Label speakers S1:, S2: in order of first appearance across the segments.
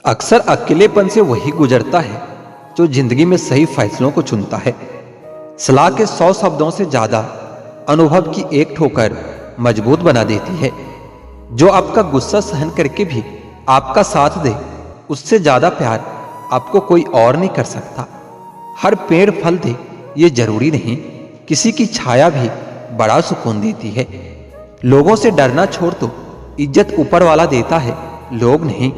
S1: अक्सर अकेलेपन से वही गुजरता है जो जिंदगी में सही फैसलों को चुनता है। सलाह के 100 शब्दों से ज्यादा अनुभव की एक ठोकर मजबूत बना देती है। जो आपका गुस्सा सहन करके भी आपका साथ दे, उससे ज्यादा प्यार आपको कोई और नहीं कर सकता। हर पेड़ फल दे ये जरूरी नहीं, किसी की छाया भी बड़ा सुकून देती है। लोगों से डरना छोड़ दो, इज्जत ऊपर वाला देता है, लोग नहीं।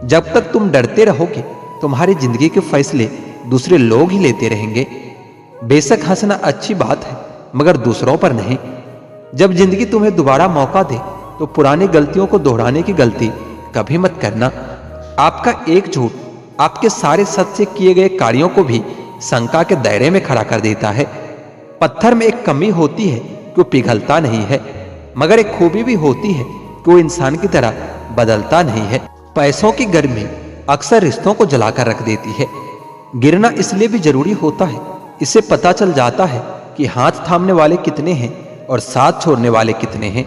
S1: जब तक तुम डरते रहोगे तुम्हारी जिंदगी के फैसले दूसरे लोग ही लेते रहेंगे। बेशक हंसना अच्छी बात है, मगर दूसरों पर नहीं। जब जिंदगी तुम्हें दोबारा मौका दे तो पुरानी गलतियों को दोहराने की गलती कभी मत करना। आपका एक झूठ आपके सारे सच से किए गए कार्यों को भी शंका के दायरे में खड़ा कर देता है। पत्थर में एक कमी होती है कि वो पिघलता नहीं है, मगर एक खूबी भी होती है कि वो इंसान की तरह बदलता नहीं है। पैसों की गर्मी अक्सर रिश्तों को जलाकर रख देती है। गिरना इसलिए भी जरूरी होता है, इससे पता चल जाता है कि हाथ थामने वाले कितने हैं और साथ छोड़ने वाले कितने हैं।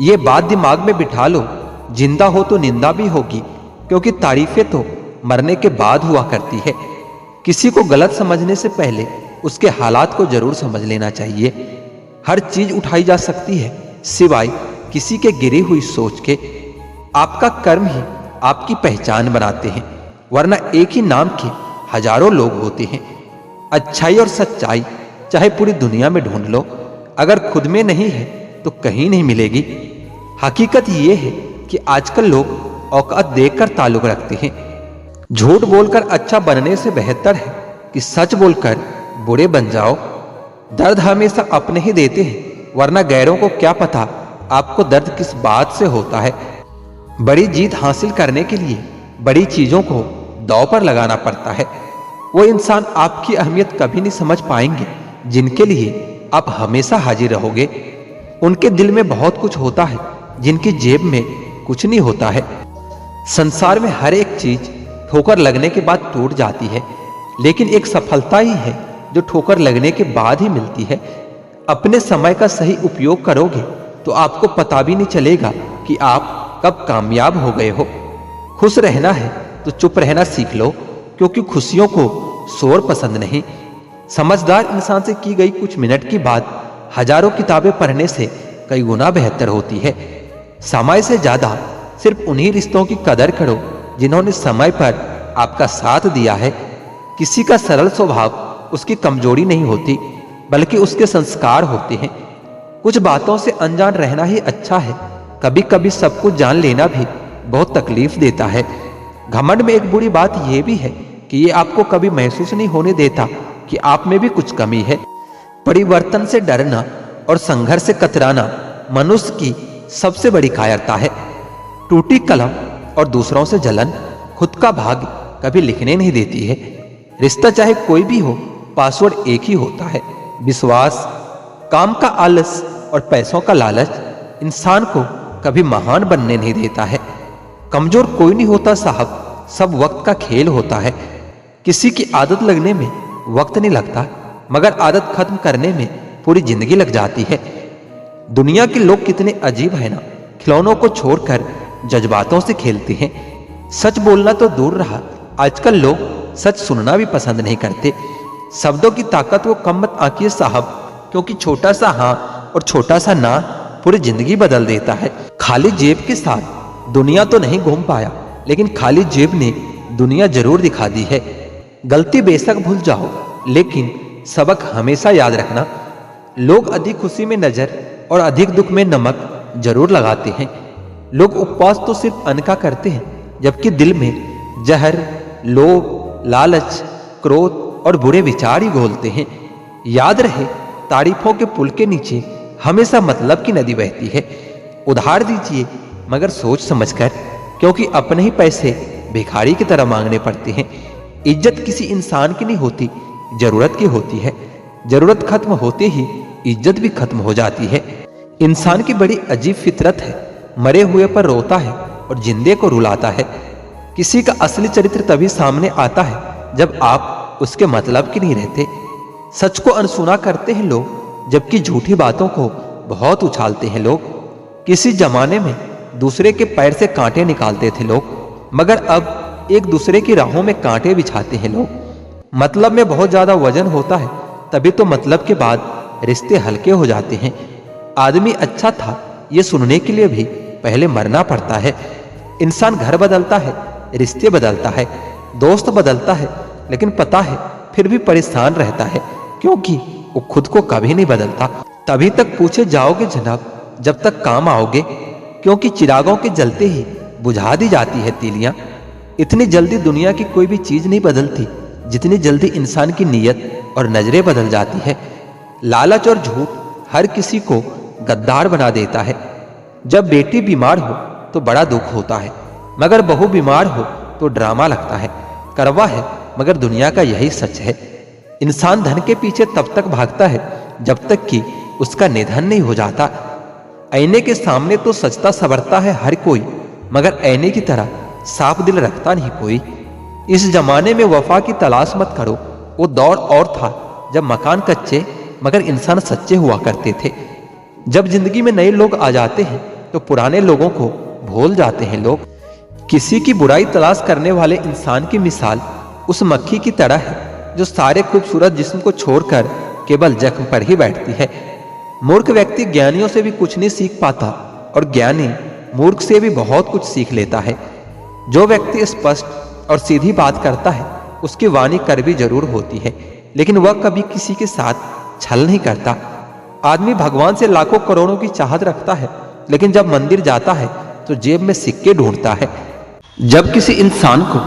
S1: ये बात दिमाग में बिठा लो, जिंदा हो तो निंदा भी होगी, क्योंकि तारीफें तो मरने के बाद हुआ करती है। किसी को गलत समझने से पहले उसके हालात को जरूर समझ लेना चाहिए। हर चीज उठाई जा सकती है सिवाय किसी के गिरी हुई सोच के। आपका कर्म ही आपकी पहचान बनाते हैं, वरना एक ही नाम के हजारों लोग होते हैं। अच्छाई और सच्चाई चाहे पूरी दुनिया में ढूंढ लो, अगर खुद में नहीं है तो कहीं नहीं मिलेगी। हकीकत यह है कि आजकल लोग औकात देखकर ताल्लुक रखते हैं। झूठ बोलकर अच्छा बनने से बेहतर है कि सच बोलकर बुरे बन जाओ। दर्द हमेशा अपने ही देते हैं, वरना गैरों को क्या पता आपको दर्द किस बात से होता है। बड़ी जीत हासिल करने के लिए बड़ी चीजों को दांव पर लगाना पड़ता है। वो इंसान आपकी अहमियत कभी नहीं समझ पाएंगे जिनके लिए आप हमेशा हाजिर रहोगे। उनके दिल में बहुत कुछ होता है जिनकी जेब में कुछ नहीं होता है। संसार में हर एक चीज ठोकर लगने के बाद टूट जाती है, लेकिन एक सफलता ही है जो ठोकर लगने के बाद ही मिलती है। अपने समय का सही उपयोग करोगे तो आपको पता भी नहीं चलेगा कि आप कब कामयाब हो गए हो। खुश रहना है तो चुप रहना सीख लो, क्योंकि खुशियों को शोर पसंद नहीं। समझदार इंसान से की गई कुछ मिनट की बात हजारों किताबें पढ़ने से कई गुना बेहतर होती है। समय से ज्यादा सिर्फ उन्हीं रिश्तों की कदर करो जिन्होंने समय पर आपका साथ दिया है। किसी का सरल स्वभाव उसकी कमजोरी नहीं होती, बल्कि उसके संस्कार होते हैं। कुछ बातों से अनजान रहना ही अच्छा है। कभी कभी सब कुछ जान लेना भी बहुत तकलीफ देता है। घमंड में एक बुरी बात यह भी है कि ये आपको कभी महसूस नहीं होने देता कि आप में भी कुछ कमी है। परिवर्तन से डरना और संघर्ष से कतराना मनुष्य की सबसे बड़ी कायरता है। टूटी कलम और दूसरों से जलन खुद का भाग्य कभी लिखने नहीं देती है। रिश्ता चाहे कोई भी हो, पासवर्ड एक ही होता है, विश्वास। काम का आलस और पैसों का लालच इंसान को कभी महान बनने नहीं देता है। कमजोर कोई नहीं होता साहब, सब वक्त का खेल होता है। किसी की आदत लगने में वक्त नहीं लगता, मगर आदत खत्म करने में पूरी जिंदगी लग जाती है। दुनिया के लोग कितने अजीब है ना, खिलौनों को छोड़कर जज्बातों से खेलते हैं। सच बोलना तो दूर रहा, आजकल लोग सच सुनना भी पसंद नहीं करते। शब्दों की ताकत वो कम मत आंकिए साहब, क्योंकि छोटा सा हाँ और छोटा सा ना पूरी जिंदगी बदल देता है। खाली जेब के साथ दुनिया तो नहीं घूम पाया, लेकिन खाली जेब ने दुनिया जरूर दिखा दी है। गलती बेशक भूल जाओ, लेकिन सबक हमेशा याद रखना। लोग अधिक खुशी में नजर और अधिक दुख में नमक जरूर लगाते हैं। लोग उपवास तो सिर्फ अन्न का करते हैं, जबकि दिल में जहर, लोभ, लालच, क्रोध और बुरे विचार ही घोलते हैं। याद रहे, तारीफों के पुल के नीचे हमेशा मतलब की नदी बहती है। उधार दीजिए मगर सोच समझकर, क्योंकि अपने ही पैसे भिखारी की तरह मांगने पड़ते हैं। इज्जत किसी इंसान की नहीं होती, जरूरत की होती है। जरूरत खत्म होते ही इज्जत भी खत्म हो जाती है। इंसान की बड़ी अजीब फितरत है, मरे हुए पर रोता है और जिंदे को रुलाता है। किसी का असली चरित्र तभी सामने आता है जब आप उसके मतलब की नहीं रहते। सच को अनसुना करते हैं लोग, जबकि झूठी बातों को बहुत उछालते हैं लोग। किसी जमाने में दूसरे के पैर से कांटे निकालते थे लोग, मगर अब एक दूसरे की राहों में कांटे बिछाते हैं लोग। मतलब में बहुत ज्यादा वजन होता है तभी तो मतलब के बाद रिश्ते हल्के हो जाते हैं। आदमी अच्छा था ये सुनने के लिए भी पहले मरना पड़ता है। इंसान घर बदलता है, रिश्ते बदलता है, दोस्त बदलता है, लेकिन पता है फिर भी परेशान रहता है क्योंकि वो खुद को कभी नहीं बदलता। तभी तक पूछे जाओगे जनाब जब तक काम आओगे, क्योंकि चिरागों के जलते ही बुझा दी जाती है तीलियां। इतनी जल्दी दुनिया की कोई भी चीज नहीं बदलती जितनी जल्दी इंसान की नीयत और नजरें बदल जाती है। लालच और झूठ हर किसी को गद्दार बना देता है। जब बेटी बीमार हो तो बड़ा दुख होता है, मगर बहू बीमार हो तो ड्रामा लगता है। करवा है मगर दुनिया का यही सच है। इंसान धन के पीछे तब तक भागता है जब तक कि उसका निधन नहीं हो जाता। आईने के सामने तो सजता संवरता है हर कोई, मगर आईने की तरह साफ दिल रखता नहीं कोई। इस जमाने में वफा की तलाश मत करो। वो दौर और था जब मकान कच्चे मगर इंसान सच्चे हुआ करते थे। जब जिंदगी में नए लोग आ जाते हैं तो पुराने लोगों को भूल जाते हैं लोग। किसी की बुराई तलाश करने वाले इंसान की मिसाल उस मक्खी की तरह है जो सारे खूबसूरत जिस्म को छोड़कर केवल जख्म पर ही बैठती है। मूर्ख व्यक्ति ज्ञानियों से भी कुछ नहीं सीख पाता और ज्ञानी मूर्ख से भी बहुत कुछ सीख लेता है। जो व्यक्ति स्पष्ट और सीधी बात करता है उसकी वाणी कड़वी जरूर होती है, लेकिन वह कभी किसी के साथ छल नहीं करता। आदमी भगवान से लाखों करोड़ों की चाहत रखता है, लेकिन जब मंदिर जाता है तो जेब में सिक्के ढूंढता है। जब किसी इंसान को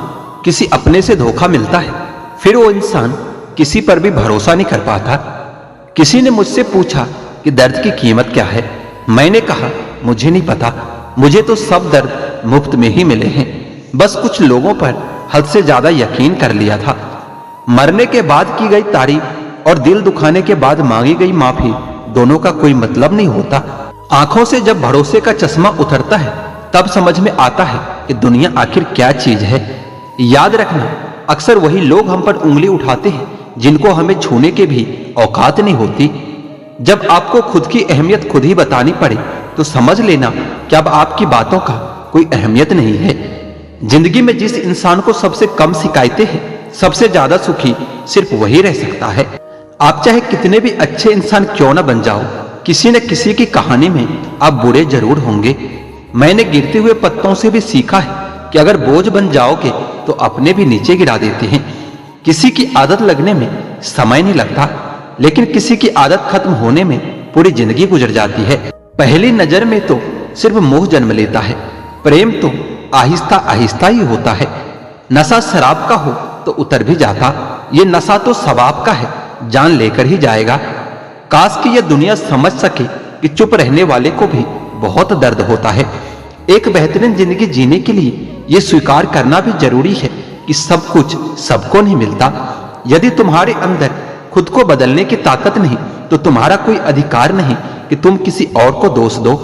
S1: किसी अपने से धोखा मिलता है फिर वो इंसान किसी पर भी भरोसा नहीं कर पाता। किसी ने मुझसे पूछा कि दर्द की कीमत क्या है। मैंने कहा मुझे नहीं पता, मुझे तो सब दर्द मुफ्त में ही मिले हैं। बस कुछ लोगों पर हद से ज्यादा यकीन कर लिया था। मरने के बाद की गई तारीफ और दिल दुखाने के बाद मांगी गई माफी दोनों का कोई मतलब नहीं होता। आंखों से जब भरोसे का चश्मा उतरता है तब समझ में आता है कि दुनिया आखिर क्या चीज है। याद रखना, अक्सर वही लोग हम पर उंगली उठाते हैं जिनको हमें छूने के भी औकात नहीं होती। जब आपको खुद की अहमियत खुद ही बतानी पड़े तो समझ लेना कि अब आपकी बातों का कोई अहमियत नहीं है। जिंदगी में जिस इंसान को सबसे कम शिकायतें हैं सबसे ज्यादा सुखी सिर्फ वही रह सकता है। आप चाहे कितने भी अच्छे इंसान क्यों ना बन जाओ, किसी न किसी की कहानी में आप बुरे जरूर होंगे। मैंने गिरते हुए पत्तों से भी सीखा है कि अगर बोझ बन जाओगे तो अपने भी नीचे गिरा देते हैं। किसी की आदत लगने में समय नहीं लगता, लेकिन किसी की आदत खत्म होने में पूरी जिंदगी गुजर जाती है। पहली नजर में तो सिर्फ मोह जन्म लेता है, प्रेम तो आहिस्ता आहिस्ता ही होता है। नशा शराब का हो तो उतर भी जाता, ये नशा तो सवाब का है, जान लेकर ही जाएगा। काश कि यह दुनिया समझ सके कि चुप रहने वाले को भी बहुत दर्द होता है। एक बेहतरीन जिंदगी जीने के लिए यह स्वीकार करना भी जरूरी है कि सब कुछ सबको नहीं मिलता। यदि तुम्हारे अंदर खुद को बदलने की ताकत नहीं तो तुम्हारा कोई अधिकार नहीं कि तुम किसी और को दोष दो।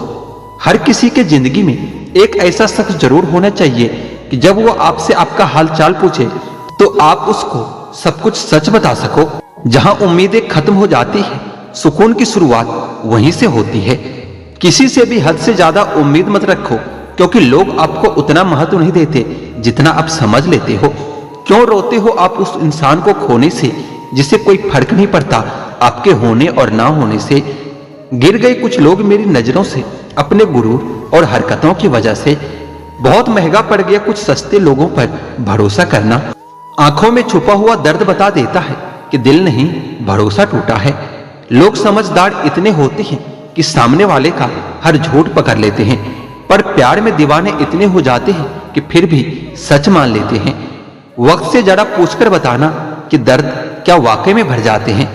S1: हर किसी के जिंदगी में एक ऐसा शख्स जरूर होना चाहिए कि जब वो आपसे आपका हालचाल पूछे तो आप उसको सब कुछ सच बता सको। जहां उम्मीदें खत्म हो जाती है सुकून की शुरुआत वहीं से होती है। किसी से भी हद से ज्यादा उम्मीद मत रखो, क्योंकि लोग आपको उतना महत्व नहीं देते जितना आप समझ लेते हो। क्यों रोते हो आप उस इंसान को खोने से जिसे कोई फर्क नहीं पड़ता आपके होने और ना होने से। गिर गए कुछ लोग मेरी नजरों से अपने गुरूर और हरकतों की वजह से। बहुत महंगा पड़ गया कुछ सस्ते लोगों पर भरोसा करना। आंखों में छुपा हुआ दर्द बता देता है कि दिल नहीं, भरोसा टूटा है। लोग समझदार इतने होते हैं कि सामने वाले का हर झूठ पकड़ लेते हैं, पर प्यार में दीवाने इतने हो जाते हैं कि फिर भी सच मान लेते हैं। वक्त से जरा पूछकर बताना कि दर्द क्या वाकई में भर जाते हैं।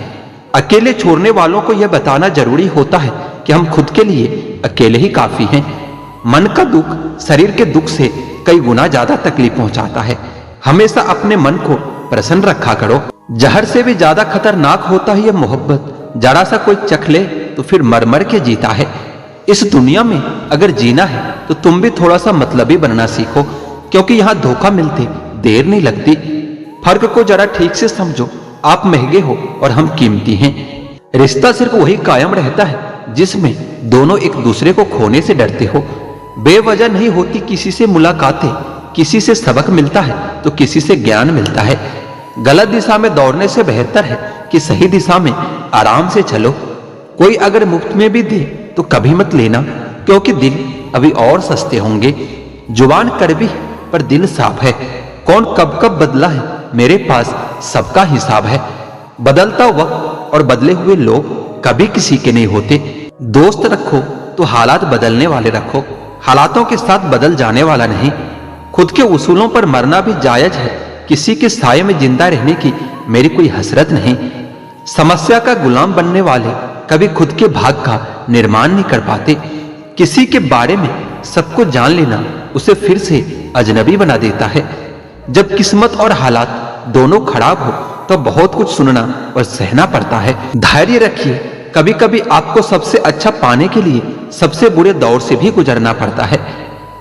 S1: अकेले छोड़ने वालों को यह बताना जरूरी होता है कि हम खुद के लिए अकेले ही काफी हैं। मन का दुख शरीर के दुख से कई गुना ज्यादा तकलीफ पहुंचाता है। हमेशा अपने मन को प्रसन्न रखा करो। जहर से भी ज्यादा खतरनाक होता है यह मोहब्बत। जरा सा कोई चख ले तो फिर मर मर के जीता है। इस दुनिया में अगर जीना है तो तुम भी थोड़ा सा मतलबी बनना सीखो, क्योंकि यहाँ धोखा मिलते देर नहीं लगती। फर्क को जरा ठीक से समझो, आप महंगे हो और हम कीमती हैं। रिश्ता सिर्फ वही कायम रहता है जिसमें दोनों एक दूसरे को खोने से डरते हो। बेवजह नहीं होती किसी से मुलाकातें, किसी से सबक मिलता है तो किसी से ज्ञान मिलता है। गलत दिशा में दौड़ने से बेहतर है कि सही दिशा में आराम से चलो। कोई अगर मुफ्त में भी दे तो कभी मत लेना, क्योंकि दिल अभी और सस्ते होंगे। जुबान कड़वी है पर दिल साफ है। कौन कब कब बदला है, मेरे पास सबका हिसाब है। बदलता वक्त और बदले हुए लोग कभी किसी के नहीं होते। दोस्त रखो तो हालात बदलने वाले रखो, हालातों के साथ बदल जाने वाला नहीं। खुद के उसूलों पर मरना भी जायज है, किसी के साये में जिंदा रहने की मेरी कोई हसरत नहीं। समस्या का गुलाम बनने वाले कभी खुद के भाग का निर्माण नहीं कर पाते। किसी के बारे में सबको जान लेना उसे फिर से अजनबी बना देता है। जब किस्मत और हालात दोनों खराब हो तो बहुत कुछ सुनना और सहना पड़ता है। धैर्य रखिए, कभी कभी आपको सबसे अच्छा पाने के लिए सबसे बुरे दौर से भी गुजरना पड़ता है।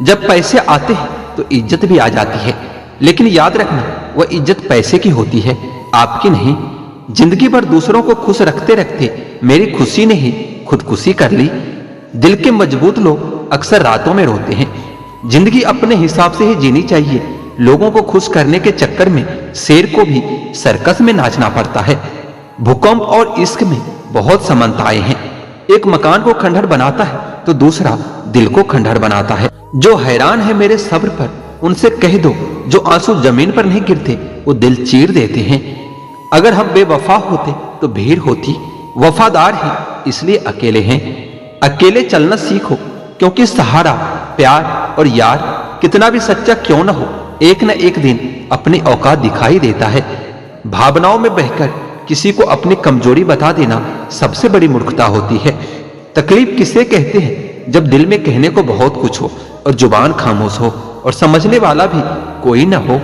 S1: जब पैसे आते हैं तो इज्जत भी आ जाती है, लेकिन याद रखना वह इज्जत पैसे की होती है, आपकी नहीं। जिंदगी भर दूसरों को खुश रखते रखते मेरी खुशी ने ही खुदकुशी कर ली। दिल के मजबूत लोग अक्सर रातों में रोते हैं। जिंदगी अपने हिसाब से ही जीनी चाहिए। लोगों को खुश करने के चक्कर में शेर को भी सर्कस में नाचना पड़ता है। भूकंप और इश्क में बहुत समानताएं हैं। एक मकान को खंडहर बनाता है तो दूसरा दिल को खंडहर बनाता है। जो हैरान है मेरे सब्र पर उनसे कह दो, जो आंसू जमीन पर नहीं गिरते वो दिल चीर देते हैं। अगर हम बेवफा होते तो भीड़ होती, वफादार हैं इसलिए अकेले हैं। अकेले चलना सीखो, क्योंकि सहारा, प्यार और यार कितना भी सच्चा क्यों ना हो, एक न एक दिन अपनी औकात दिखाई देता है। भावनाओं में बहकर किसी को अपनी कमजोरी बता देना सबसे बड़ी मूर्खता होती है। तकलीफ किसे कहते हैं, जब दिल में कहने को बहुत कुछ हो और जुबान खामोश हो और समझने वाला भी कोई ना हो।